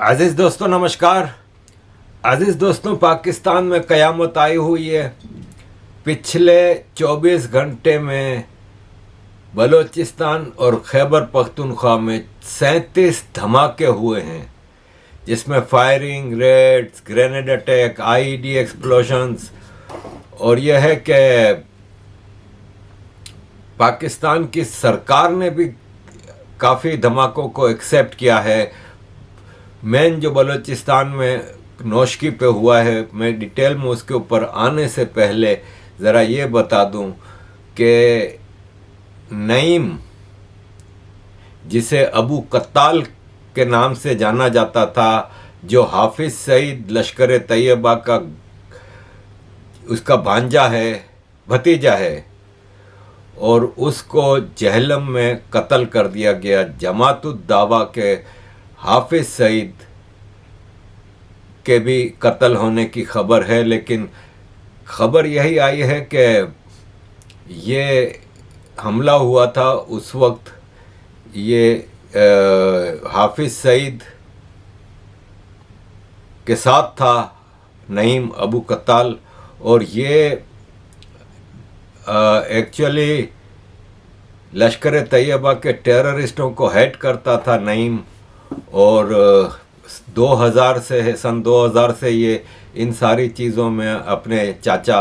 अजीज दोस्तों नमस्कार। अजीज दोस्तों, पाकिस्तान में कयामत आई हुई है। पिछले 24 घंटे में बलूचिस्तान और खैबर पख्तूनख्वा में 37 धमाके हुए हैं, जिसमें firing, raids, grenade attack, IED explosions. और यह है कि पाकिस्तान की सरकार ने भी काफ़ी धमाकों को एक्सेप्ट किया है। मेन जो बलूचिस्तान में नौशकी पे हुआ है, मैं डिटेल में उसके ऊपर आने से पहले ज़रा ये बता दूं कि नईम, जिसे अबू कत्ताल के नाम से जाना जाता था, जो हाफिज सईद लश्कर तैयबा का उसका भांजा है, भतीजा है, और उसको जहलम में कत्ल कर दिया गया। जमातुद दावा के हाफिज सईद के भी कत्ल होने की खबर है, लेकिन खबर यही आई है कि ये हमला हुआ था उस वक्त ये हाफिज सईद के साथ था नईम अबू कत्ताल, और ये एक्चुअली लश्कर तैयबा के टेररिस्टों को हेड करता था नईम। और 2000 से सन 2000 से ये इन सारी चीज़ों में अपने चाचा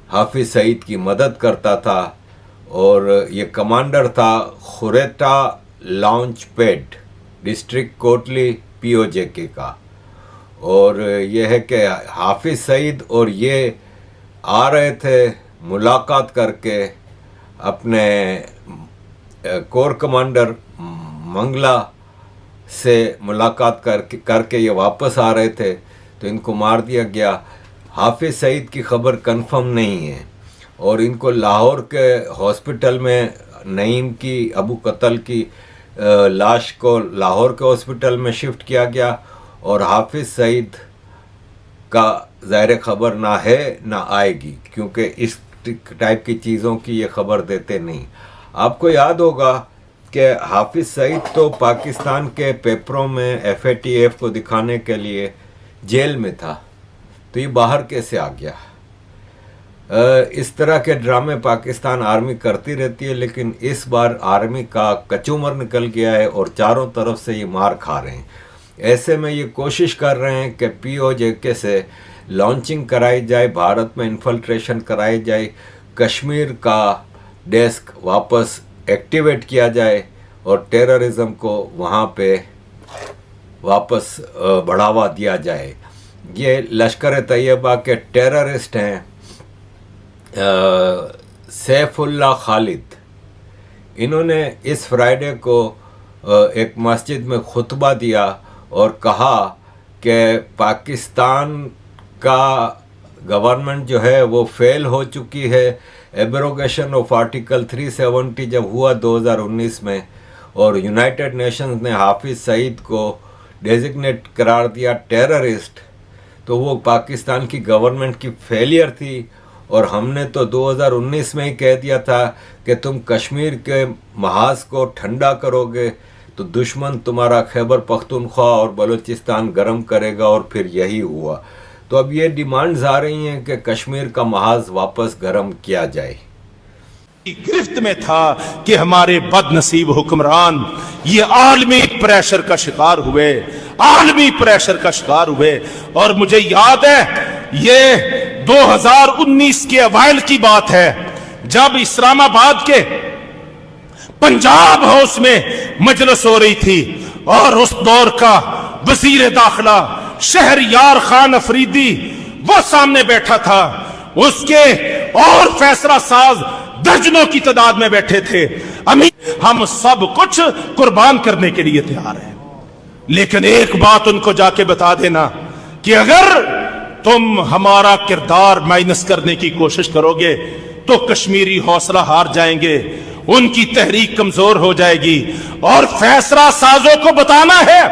हाफिज सईद की मदद करता था। और ये कमांडर था Khuretta launch pad, district Kotli PoJK का। और ये है कि हाफिज सईद और ये आ रहे थे मुलाकात करके अपने कोर कमांडर मंगला से मुलाकात करके ये वापस आ रहे थे, तो इनको मार दिया गया। हाफिज सईद की खबर कंफर्म नहीं है, और इनको लाहौर के हॉस्पिटल में नईम की, अबू कत्ल की लाश को लाहौर के हॉस्पिटल में शिफ्ट किया गया। और हाफिज सईद का ज़ाहिर खबर ना है ना आएगी, क्योंकि इस टाइप की चीज़ों की ये खबर देते नहीं। आपको याद होगा कि हाफिज सईद तो पाकिस्तान के पेपरों में FATF को दिखाने के लिए जेल में था, तो ये बाहर कैसे आ गया? इस तरह के ड्रामे पाकिस्तान आर्मी करती रहती है, लेकिन इस बार आर्मी का कचूमर निकल गया है और चारों तरफ से ये मार खा रहे हैं। ऐसे में ये कोशिश कर रहे हैं कि POJK से लॉन्चिंग कराई जाए, भारत में इन्फिल्ट्रेशन कराई जाए, कश्मीर का डेस्क वापस एक्टिवेट किया जाए और टेररिज्म को वहाँ पे वापस बढ़ावा दिया जाए। ये लश्कर तैयबा के टेररिस्ट हैं सैफुल्ला खालिद। इन्होंने इस फ्राइडे को एक मस्जिद में खुतबा दिया और कहा कि पाकिस्तान का गवर्नमेंट जो है वो फेल हो चुकी है। एब्रोगेशन ऑफ आर्टिकल 370 जब हुआ 2019 में, और यूनाइटेड नेशंस ने हाफिज सईद को डेजिग्नेट करार दिया टेररिस्ट, तो वो पाकिस्तान की गवर्नमेंट की फेलियर थी। और हमने तो 2019 में ही कह दिया था कि तुम कश्मीर के महाज को ठंडा करोगे तो दुश्मन तुम्हारा खैबर पख्तूनख्वा और बलूचिस्तान गर्म करेगा, और फिर यही हुआ। तो अब ये डिमांड्स आ रही हैं कि कश्मीर का महाज वापस गर्म किया जाए। गिरफ्त में था कि हमारे बदनसीब हुक्मरान ये आलमी प्रेशर का शिकार हुए, आलमी प्रेशर का शिकार हुए। और मुझे याद है ये 2019 के अवाइल की बात है, जब इस्लामाबाद के पंजाब हाउस में मजलिस हो रही थी, और उस दौर का वजीर दाखिला शहरयार खान अफरीदी वो सामने बैठा था। उसके और फैसला साज दर्जनों की तादाद में बैठे थे। अमीर हम सब कुछ कुर्बान करने के लिए तैयार हैं, लेकिन एक बात उनको जाके बता देना कि अगर तुम हमारा किरदार माइनस करने की कोशिश करोगे तो कश्मीरी हौसला हार जाएंगे, उनकी तहरीक कमजोर हो जाएगी। और फैसला साजों को बताना है,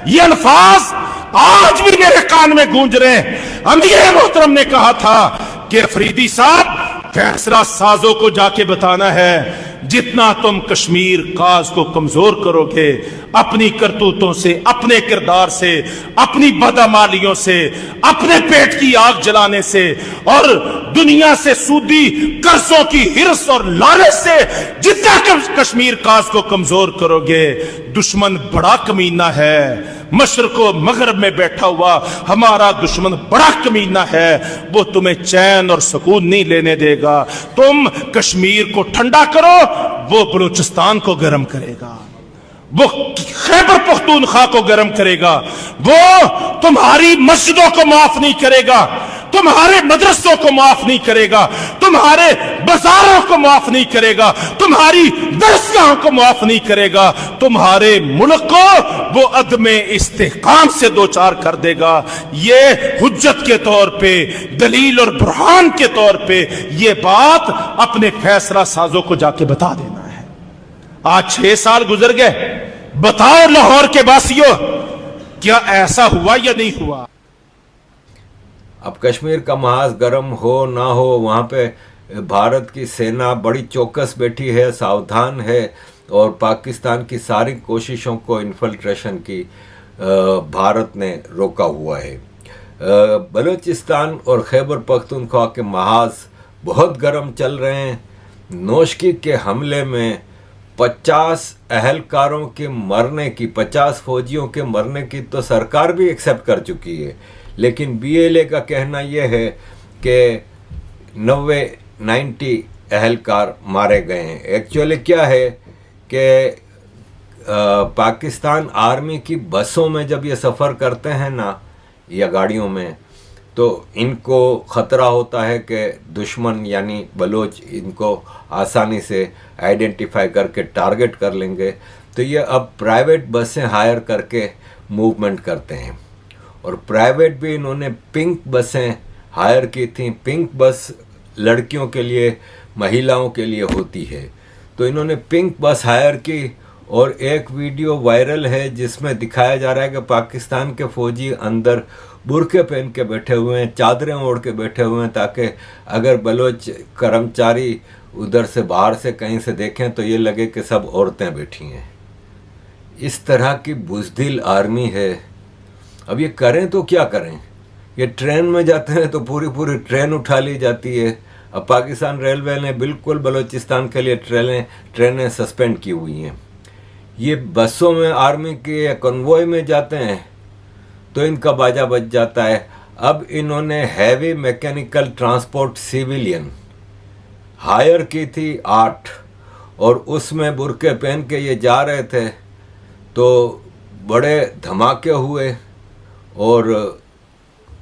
ये अल्फाज आज भी मेरे कान में गूंज रहे हैं। अमीर मोहतरम ने कहा था कि अफरीदी साहब, फैसला साजों को जाके बताना है जितना तुम कश्मीर काज को कमजोर करोगे, अपनी करतूतों से, अपने किरदार से, अपनी बदअमालियों से, अपने पेट की आग जलाने से और दुनिया से सूदी कर्जों की हिर्स और लालच से जितना कश्मीर काज को कमजोर करोगे, दुश्मन बड़ा कमीना है। मशरक व मगरब में बैठा हुआ हमारा दुश्मन बड़ा कमीना है, वो तुम्हें चैन और सुकून नहीं लेने देगा। तुम कश्मीर को ठंडा करो, वो बलूचिस्तान को गर्म करेगा, वो खैबर पख्तूनख्वा को गर्म करेगा, वो तुम्हारी मस्जिदों को माफ नहीं करेगा, तुम्हारे मदरसों को माफ नहीं करेगा, तुम्हारे बाजारों को माफ नहीं करेगा, तुम्हारी दरसगाहों को माफ नहीं करेगा, तुम्हारे मुल्क को वो अदमे इस्तेहकाम से दो चार कर देगा। ये हुज्जत के तौर पे, दलील और बुरहान के तौर पे ये बात अपने फैसला साजों को जाके बता देना है। आज 6 साल गुजर गए, बताओ लाहौर के वासियों, क्या ऐसा हुआ या नहीं हुआ? अब कश्मीर का महाज गर्म हो ना हो, वहाँ पे भारत की सेना बड़ी चौकस बैठी है, सावधान है और पाकिस्तान की सारी कोशिशों को इन्फिल्ट्रेशन की भारत ने रोका हुआ है। बलूचिस्तान और खैबर पख्तूनख्वा के महाज बहुत गर्म चल रहे हैं। नोशकी के हमले में 50 अहलकारों के मरने की, 50 फौजियों के मरने की तो सरकार भी एक्सेप्ट कर चुकी है, लेकिन BLA का कहना यह है कि 90 अहलकार मारे गए हैं। एक्चुअली क्या है कि पाकिस्तान आर्मी की बसों में जब ये सफ़र करते हैं ना, या गाड़ियों में, तो इनको ख़तरा होता है कि दुश्मन यानी बलोच इनको आसानी से आइडेंटिफाई करके टारगेट कर लेंगे, तो ये अब प्राइवेट बसें हायर करके मूवमेंट करते हैं। और प्राइवेट भी इन्होंने पिंक बसें हायर की थी। पिंक बस लड़कियों के लिए, महिलाओं के लिए होती है, तो इन्होंने पिंक बस हायर की और एक वीडियो वायरल है जिसमें दिखाया जा रहा है कि पाकिस्तान के फौजी अंदर बुरके पहन के बैठे हुए हैं, चादरें ओढ़ के बैठे हुए हैं, ताकि अगर बलोच कर्मचारी उधर से बाहर से कहीं से देखें तो ये लगे कि सब औरतें बैठी हैं। इस तरह की बुज़दिल आर्मी है। अब ये करें तो क्या करें? ये ट्रेन में जाते हैं तो पूरी पूरी ट्रेन उठा ली जाती है। अब पाकिस्तान रेलवे ने बिल्कुल बलूचिस्तान के लिए ट्रेनें सस्पेंड की हुई हैं। ये बसों में आर्मी के कन्वॉय में जाते हैं तो इनका बाजा बज जाता है। अब इन्होंने heavy mechanical transport civilian hire की थी 8, और उसमें बुरके पहन के ये जा रहे थे तो बड़े धमाके हुए और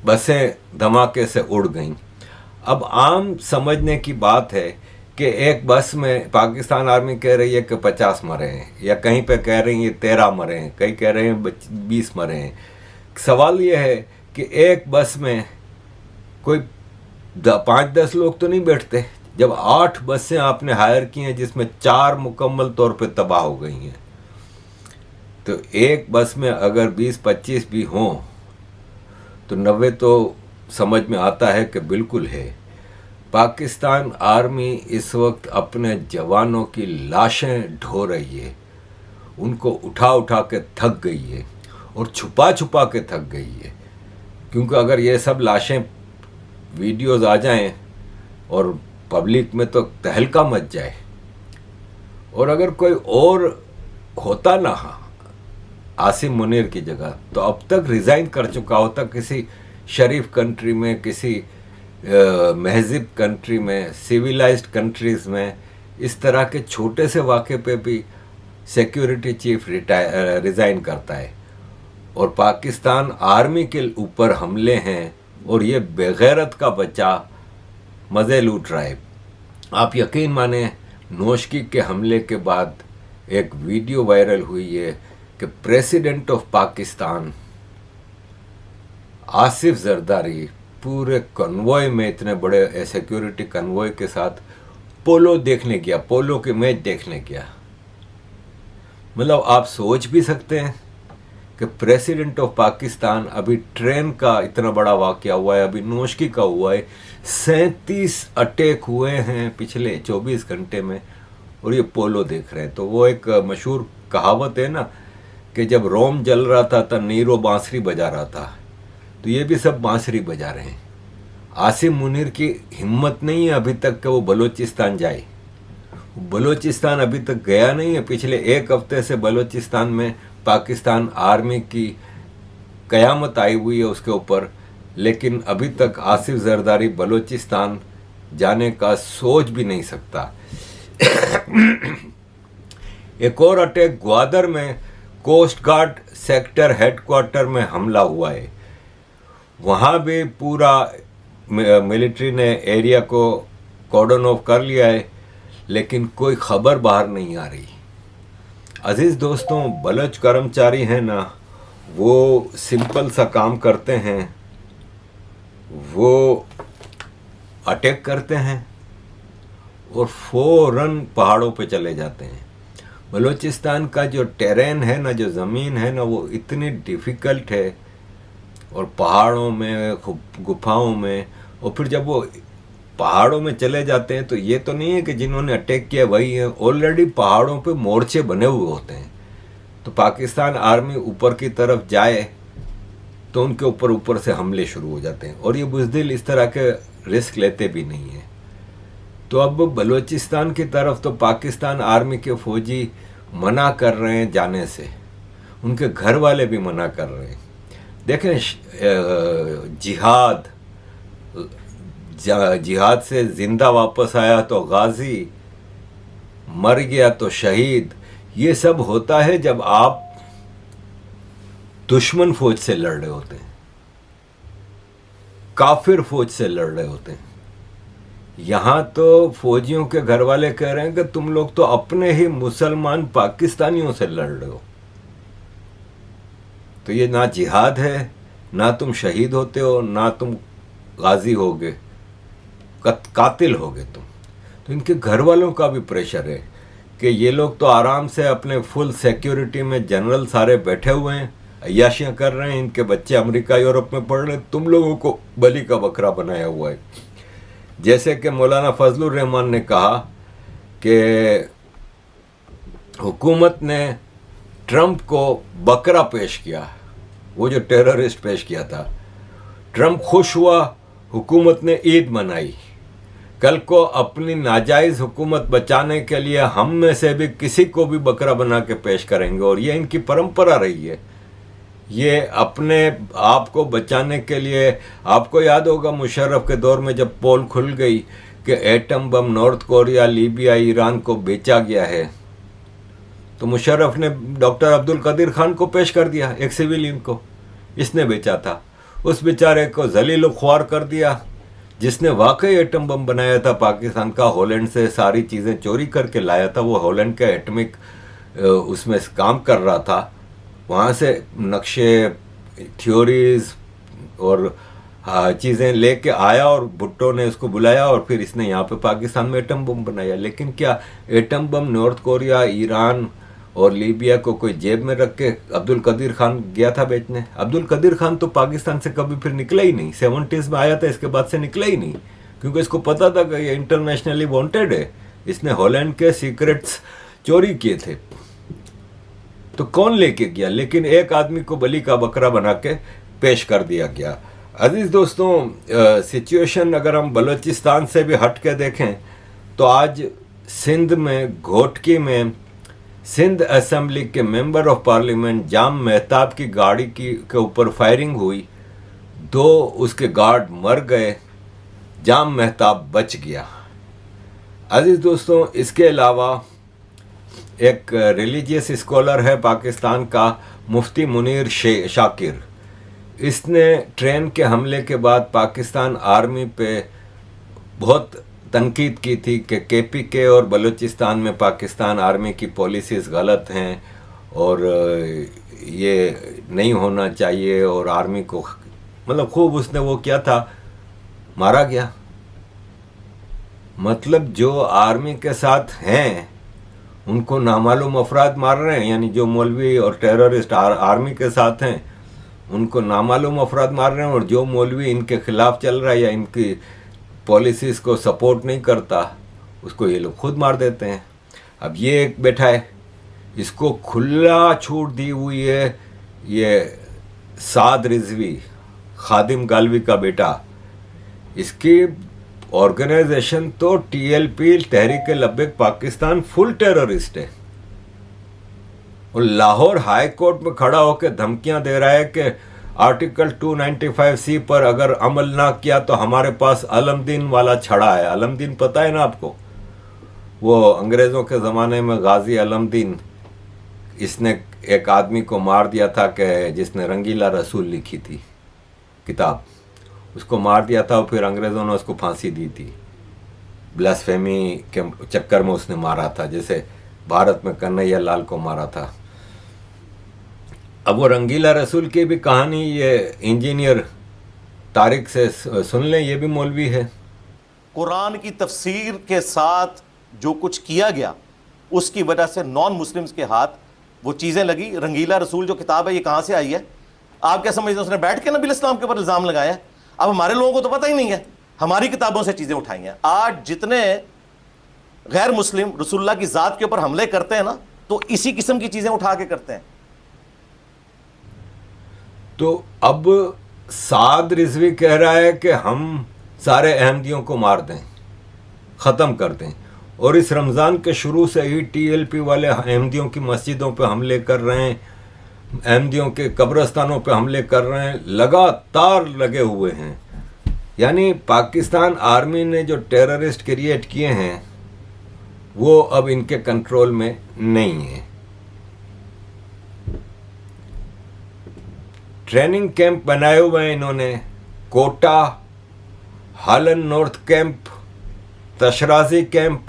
बसें धमाके से उड़ गईं। अब आम समझने की बात है कि एक बस में पाकिस्तान आर्मी कह रही है कि 50 मरे हैं, या कहीं पे कह रही है 13 मरे हैं, कहीं कह रहे हैं 20 मरे हैं। सवाल यह है कि एक बस में कोई 5-10 लोग तो नहीं बैठते, जब 8 बसें आपने हायर की हैं जिसमें 4 मुकम्मल तौर पे तबाह हो गई हैं, तो एक बस में अगर 20-25 भी हों तो 90 तो समझ में आता है कि बिल्कुल है। पाकिस्तान आर्मी इस वक्त अपने जवानों की लाशें ढो रही है, उनको उठा उठा के थक गई है और छुपा छुपा के थक गई है, क्योंकि अगर ये सब लाशें वीडियोज़ आ जाएं और पब्लिक में तो तहलका मच जाए, और अगर कोई और होता ना आसिम मुनीर की जगह तो अब तक रिज़ाइन कर चुका होता किसी शरीफ कंट्री में, किसी महजिब कंट्री में, सिविलाइज्ड कंट्रीज़ में। इस तरह के छोटे से वाक़े पे भी सिक्योरिटी चीफ रिज़ाइन करता है, और पाकिस्तान आर्मी के ऊपर हमले हैं और ये बेगैरत का बच्चा मज़े लूट रहा है। आप यकीन माने, नोशकी के हमले के बाद एक वीडियो वायरल हुई है कि प्रेसिडेंट ऑफ पाकिस्तान आसिफ जरदारी पूरे कन्वॉय में, इतने बड़े सिक्योरिटी कन्वॉय के साथ पोलो देखने गया, पोलो के मैच देखने गया। मतलब आप सोच भी सकते हैं कि प्रेसिडेंट ऑफ पाकिस्तान, अभी ट्रेन का इतना बड़ा वाक़या हुआ है, अभी नोशकी का हुआ है, 37 अटैक हुए हैं पिछले 24 घंटे में, और ये पोलो देख रहे हैं। तो वो एक मशहूर कहावत है ना कि जब रोम जल रहा था तब नीरो बांसुरी बजा रहा था, तो ये भी सब बांसुरी बजा रहे हैं। आसिम मुनीर की हिम्मत नहीं है अभी तक कि वो बलूचिस्तान जाए। बलूचिस्तान अभी तक गया नहीं है। पिछले एक हफ्ते से बलूचिस्तान में पाकिस्तान आर्मी की कयामत आई हुई है उसके ऊपर, लेकिन अभी तक आसिफ जरदारी बलूचिस्तान जाने का सोच भी नहीं सकता। एक और अटैक ग्वादर में कोस्ट गार्ड सेक्टर हेडक्वार्टर में हमला हुआ है। वहाँ भी पूरा मिलिट्री ने एरिया को कॉर्डन ऑफ कर लिया है, लेकिन कोई खबर बाहर नहीं आ रही। अजीज दोस्तों, बलोच कर्मचारी हैं ना, वो सिंपल सा काम करते हैं, वो अटैक करते हैं और फौरन पहाड़ों पे चले जाते हैं। बलूचिस्तान का जो टेरेन है ना, जो ज़मीन है ना, वो इतनी डिफ़िकल्ट है, और पहाड़ों में, गुफाओं में, और फिर जब वो पहाड़ों में चले जाते हैं तो ये तो नहीं है कि जिन्होंने अटैक किया वही है, ऑलरेडी पहाड़ों पे मोर्चे बने हुए होते हैं। तो पाकिस्तान आर्मी ऊपर की तरफ जाए तो उनके ऊपर से हमले शुरू हो जाते हैं, और ये बुज़दिल इस तरह के रिस्क लेते भी नहीं हैं। तो अब बलूचिस्तान की तरफ तो पाकिस्तान आर्मी के फौजी मना कर रहे हैं जाने से, उनके घर वाले भी मना कर रहे हैं। देखें, जिहाद से जिंदा वापस आया तो गाजी, मर गया तो शहीद। ये सब होता है जब आप दुश्मन फौज से लड़ रहे होते हैं, काफिर फौज से लड़ रहे होते हैं। यहां तो फौजियों के घर वाले कह रहे हैं कि तुम लोग तो अपने ही मुसलमान पाकिस्तानियों से लड़ रहे हो। तो ये ना जिहाद है, ना तुम शहीद होते हो, ना तुम गाजी होगे, कातिल होगे तुम। तो इनके घर वालों का भी प्रेशर है कि ये लोग तो आराम से अपने फुल सिक्योरिटी में जनरल सारे बैठे हुए हैं, अय्याशियां कर रहे हैं, इनके बच्चे अमेरिका यूरोप में पढ़ रहे हैं, तुम लोगों को बलि का बकरा बनाया हुआ है। जैसे कि मौलाना फजलुर रहमान ने कहा कि हुकूमत ने ट्रंप को बकरा पेश किया, वो जो टेररिस्ट पेश किया था। ट्रंप खुश हुआ, हुकूमत ने ईद मनाई। कल को अपनी नाजायज़ हुकूमत बचाने के लिए हम में से भी किसी को भी बकरा बना के पेश करेंगे, और ये इनकी परंपरा रही है। ये अपने आप को बचाने के लिए, आपको याद होगा मुशर्रफ के दौर में जब पोल खुल गई कि atom bomb north Korea, Libya, Iran को बेचा गया है, तो मुशर्रफ ने डॉक्टर अब्दुल कदीर खान को पेश कर दिया, एक सिविलियन को। इसने बेचा था, उस बेचारे को जलील ख्वार कर दिया, जिसने वाकई एटम बम बनाया था पाकिस्तान का, हॉलैंड से सारी चीज़ें चोरी करके लाया था। वो हॉलैंड का एटमिक उसमें काम कर रहा था, वहाँ से नक्शे, थ्योरीज और चीज़ें लेके आया, और भुट्टो ने उसको बुलाया, और फिर इसने यहाँ पे पाकिस्तान में एटम बम बनाया। लेकिन क्या atom bomb north Korea, Iran और लीबिया को कोई जेब में रख के अब्दुल कदीर खान गया था बेचने? अब्दुल कदीर खान तो पाकिस्तान से कभी फिर निकला ही नहीं। 70s में आया था, इसके बाद से निकला ही नहीं, क्योंकि इसको पता था कि ये इंटरनेशनली वांटेड है। इसने हॉलैंड के सीक्रेट्स चोरी किए थे। तो कौन लेके गया? लेकिन एक आदमी को बलि का बकरा बना के पेश कर दिया गया। अजीज दोस्तों, सिचुएशन अगर हम बलूचिस्तान से भी हट के देखें तो आज सिंध में घोटकी में सिंध असेंबली के मेंबर ऑफ पार्लियामेंट जाम मेहताब की गाड़ी के ऊपर फायरिंग हुई, 2 उसके गार्ड मर गए, जाम मेहताब बच गया। अजीज दोस्तों, इसके अलावा एक रिलीजियस स्कॉलर है पाकिस्तान का, मुफ्ती मुनीर शाकिर। इसने ट्रेन के हमले के बाद पाकिस्तान आर्मी पे बहुत तनकीद की थी कि KPK और बलूचिस्तान में पाकिस्तान आर्मी की पॉलिसीज़ गलत हैं और ये नहीं होना चाहिए, और आर्मी को मतलब खूब उसने वो किया था, मारा गया। मतलब जो आर्मी के साथ हैं उनको नामालूम अफराद मार रहे हैं, यानी जो मौलवी और टेररिस्ट आर्मी के साथ हैं उनको नामालूम अफराद मार रहे हैं, और जो मौलवी इनके खिलाफ चल रहा है या इनकी पॉलिसीज़ को सपोर्ट नहीं करता उसको ये लोग खुद मार देते हैं। अब ये एक बैठा है, इसको खुला छूट दी हुई है। ये साद रिजवी, खादिम गालवी का बेटा, इसकी ऑर्गेनाइजेशन तो टीएलपी, तहरीक लब्बैक पाकिस्तान, फुल टेररिस्ट है। और लाहौर हाई कोर्ट में खड़ा होकर धमकियां दे रहा है कि आर्टिकल 295C पर अगर अमल ना किया तो हमारे पास अलमदीन वाला छड़ा है। अलमदीन पता है ना आपको, वो अंग्रेज़ों के ज़माने में गाजी अलमदीन, इसने एक आदमी को मार दिया था कि जिसने रंगीला रसूल लिखी थी किताब, उसको मार दिया था और फिर अंग्रेज़ों ने उसको फांसी दी थी। ब्लास्फेमी के चक्कर में उसने मारा था, जैसे भारत में कन्हैया लाल को मारा था। अब वो रंगीला रसूल की भी कहानी ये इंजीनियर तारिक से सुन लें, ये भी मौलवी है। कुरान की तफसीर के साथ जो कुछ किया गया उसकी वजह से नॉन मुस्लिम्स के हाथ वो चीज़ें लगी। रंगीला रसूल जो किताब है ये कहाँ से आई है? आप क्या समझते हैं उसने बैठ के नबी इस्लाम के ऊपर इल्ज़ाम लगाया? अब हमारे लोगों को तो पता ही नहीं है, हमारी किताबों से चीज़ें उठाई हैं। आज जितने गैर मुस्लिम रसूलुल्लाह की ज़ात के ऊपर हमले करते हैं ना, तो इसी किस्म की चीज़ें उठा के करते हैं। तो अब साद रिजवी कह रहा है कि हम सारे अहमदियों को मार दें, ख़त्म कर दें, और इस रमज़ान के शुरू से ही टीएलपी वाले अहमदियों की मस्जिदों पे हमले कर रहे हैं, अहमदियों के कब्रस्तानों पे हमले कर रहे हैं, लगातार लगे हुए हैं। यानी पाकिस्तान आर्मी ने जो टेररिस्ट क्रिएट किए हैं वो अब इनके कंट्रोल में नहीं है। ट्रेनिंग कैंप बनाए हुए हैं इन्होंने, कोटा, हालन नॉर्थ कैंप, तशराजी कैंप,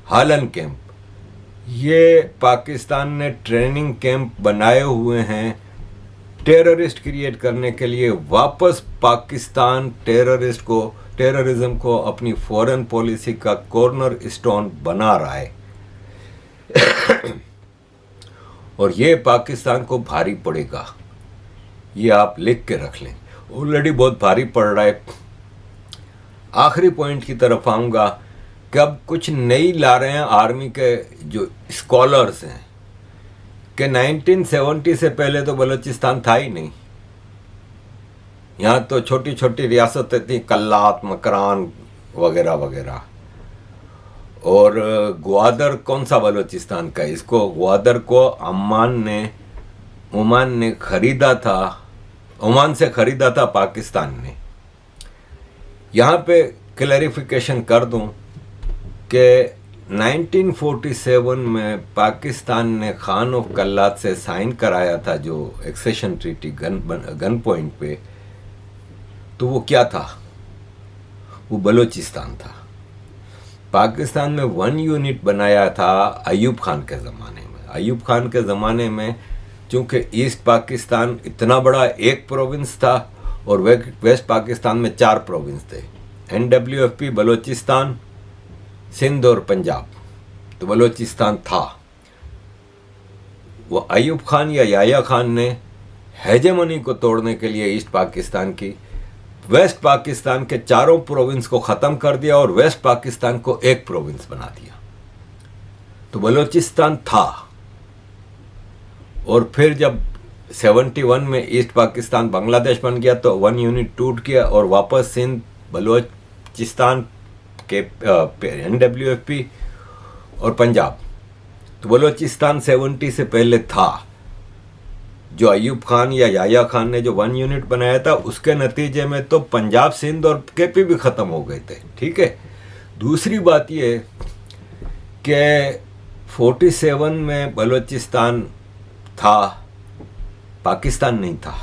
हालन कैंप, ये पाकिस्तान ने ट्रेनिंग कैंप बनाए हुए हैं टेररिस्ट क्रिएट करने के लिए। वापस पाकिस्तान टेररिज्म को अपनी फॉरेन पॉलिसी का कॉर्नर स्टोन बना रहा है और ये पाकिस्तान को भारी पड़ेगा, ये आप लिख के रख लें, ऑलरेडी बहुत भारी पड़ रहा है। आखिरी पॉइंट की तरफ आऊँगा कि अब कुछ नई ला रहे हैं आर्मी के जो स्कॉलर्स हैं कि 1970 से पहले तो बलूचिस्तान था ही नहीं। यहाँ तो छोटी छोटी रियासतें थी, कल्लात, मकरान वगैरह वगैरह। और ग्वादर कौन सा बलूचिस्तान का है? इसको ग्वादर को ओमान ने खरीदा था, ओमान से खरीदा था पाकिस्तान ने। यहाँ पे क्लैरिफिकेशन कर दूं कि 1947 में पाकिस्तान ने खान ऑफ कल्लात से साइन कराया था जो एक्सेशन ट्रीटी गन पॉइंट पे, तो वो क्या था? वो बलूचिस्तान था। पाकिस्तान में 1 यूनिट बनाया था अयूब खान के ज़माने में। अयूब खान के ज़माने में चूँकि ईस्ट पाकिस्तान इतना बड़ा एक प्रोविंस था और वेस्ट पाकिस्तान में 4 प्रोविंस थे, NWFP, बलूचिस्तान, सिंध और पंजाब। तो बलूचिस्तान था। वो अयूब खान या याया खान ने हेजेमनी को तोड़ने के लिए ईस्ट पाकिस्तान की, वेस्ट पाकिस्तान के 4 प्रोविंस को ख़त्म कर दिया और वेस्ट पाकिस्तान को एक प्रोविंस बना दिया। तो बलूचिस्तान था। और फिर जब 71 में ईस्ट पाकिस्तान बांग्लादेश बन गया तो 1 यूनिट टूट गया और वापस सिंध, बलूचिस्तान के NWFP और पंजाब। तो बलूचिस्तान 70 से पहले था। जो अयूब खान या याया खान ने जो 1 यूनिट बनाया था उसके नतीजे में तो पंजाब, सिंध और KP भी ख़त्म हो गए थे। ठीक है। दूसरी बात ये कि 47 में बलूचिस्तान था, पाकिस्तान नहीं था।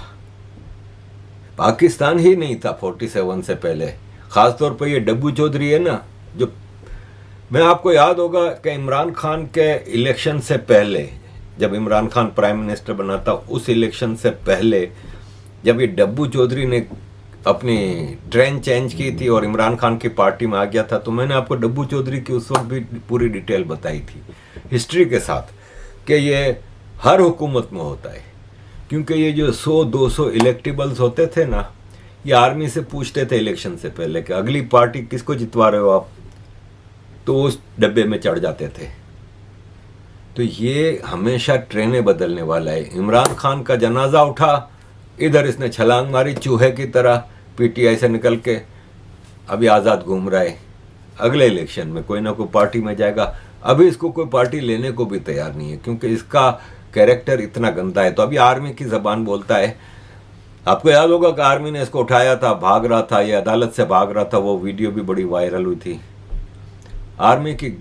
पाकिस्तान ही नहीं था 47 से पहले। ख़ासतौर पर ये डब्बू चौधरी है ना, जो मैं आपको याद होगा कि इमरान खान के इलेक्शन से पहले, जब इमरान खान प्राइम मिनिस्टर बना था, उस इलेक्शन से पहले जब ये डब्बू चौधरी ने अपनी ट्रेन चेंज की थी और इमरान खान की पार्टी में आ गया था, तो मैंने आपको डब्बू चौधरी की उस वक्त भी पूरी डिटेल बताई थी हिस्ट्री के साथ कि ये हर हुकूमत में होता है। क्योंकि ये जो 100-200 इलेक्टिबल्स होते थे ना, ये आर्मी से पूछते थे इलेक्शन से पहले कि अगली पार्टी किसको जितवा रहे हो आप, तो उस डब्बे में चढ़ जाते थे। तो ये हमेशा ट्रेनें बदलने वाला है। इमरान खान का जनाजा उठा, इधर इसने छलांग मारी चूहे की तरह पीटीआई से निकल के, अभी आज़ाद घूम रहा है। अगले इलेक्शन में कोई ना कोई पार्टी में जाएगा। अभी इसको कोई पार्टी लेने को भी तैयार नहीं है क्योंकि इसका कैरेक्टर इतना गंदा है। तो अभी आर्मी की ज़बान बोलता है। आपको याद होगा कि आर्मी ने इसको उठाया था, भाग रहा था, ये अदालत से भाग रहा था, वो वीडियो भी बड़ी वायरल हुई थी। आर्मी की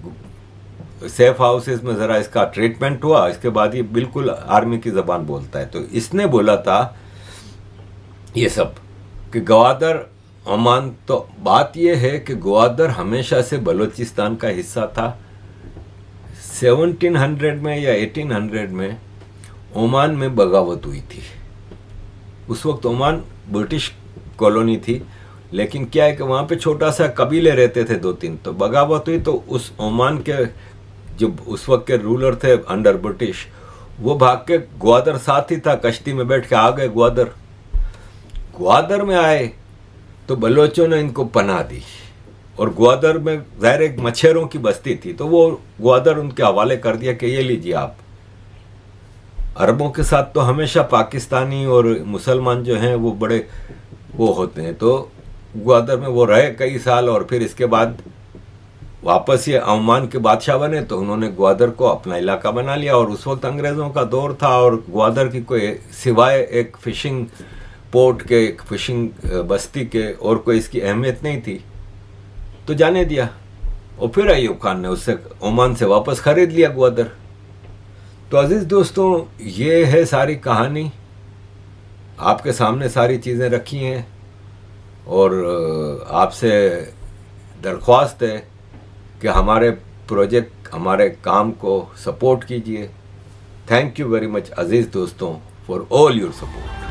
सेफ हाउसेस में ज़रा इसका ट्रीटमेंट हुआ, इसके बाद ये बिल्कुल आर्मी की ज़बान बोलता है। तो इसने बोला था ये सब कि ग्वादर ओमान, तो बात ये है कि ग्वादर हमेशा से बलूचिस्तान का हिस्सा था। 1700 में या 1800 में ओमान में बगावत हुई थी। उस वक्त ओमान ब्रिटिश कॉलोनी थी, लेकिन क्या है कि वहाँ पे छोटा सा कबीले रहते थे 2-3, तो बगावत हुई। तो उस ओमान के जो उस वक्त के रूलर थे अंडर ब्रिटिश, वो भाग के ग्वादर साथ ही था, कश्ती में बैठ के आ गए ग्वादर। ग्वादर में आए तो बलोचों ने इनको पनाह दी, और ग्वादर में ज़ाहिर एक मच्छरों की बस्ती थी, तो वो ग्वादर उनके हवाले कर दिया कि ये लीजिए आप। अरबों के साथ तो हमेशा पाकिस्तानी और मुसलमान जो हैं वो बड़े वो होते हैं। तो ग्वादर में वो रहे कई साल, और फिर इसके बाद वापस ये ओमान के बादशाह बने, तो उन्होंने ग्वादर को अपना इलाका बना लिया। और उस वक्त अंग्रेज़ों का दौर था, और ग्वादर की कोई सिवाय एक फ़िशिंग पोर्ट के, एक फ़िशिंग बस्ती के, और कोई इसकी अहमियत नहीं थी, तो जाने दिया। और फिर अय्यूब खान ने उससे ओमान से वापस ख़रीद लिया ग्वादर। तो अजीज़ दोस्तों, ये है सारी कहानी, आपके सामने सारी चीज़ें रखी हैं, और आपसे दरख्वास्त है कि हमारे प्रोजेक्ट, हमारे काम को सपोर्ट कीजिए। थैंक यू वेरी मच अजीज़ दोस्तों फॉर ऑल योर सपोर्ट।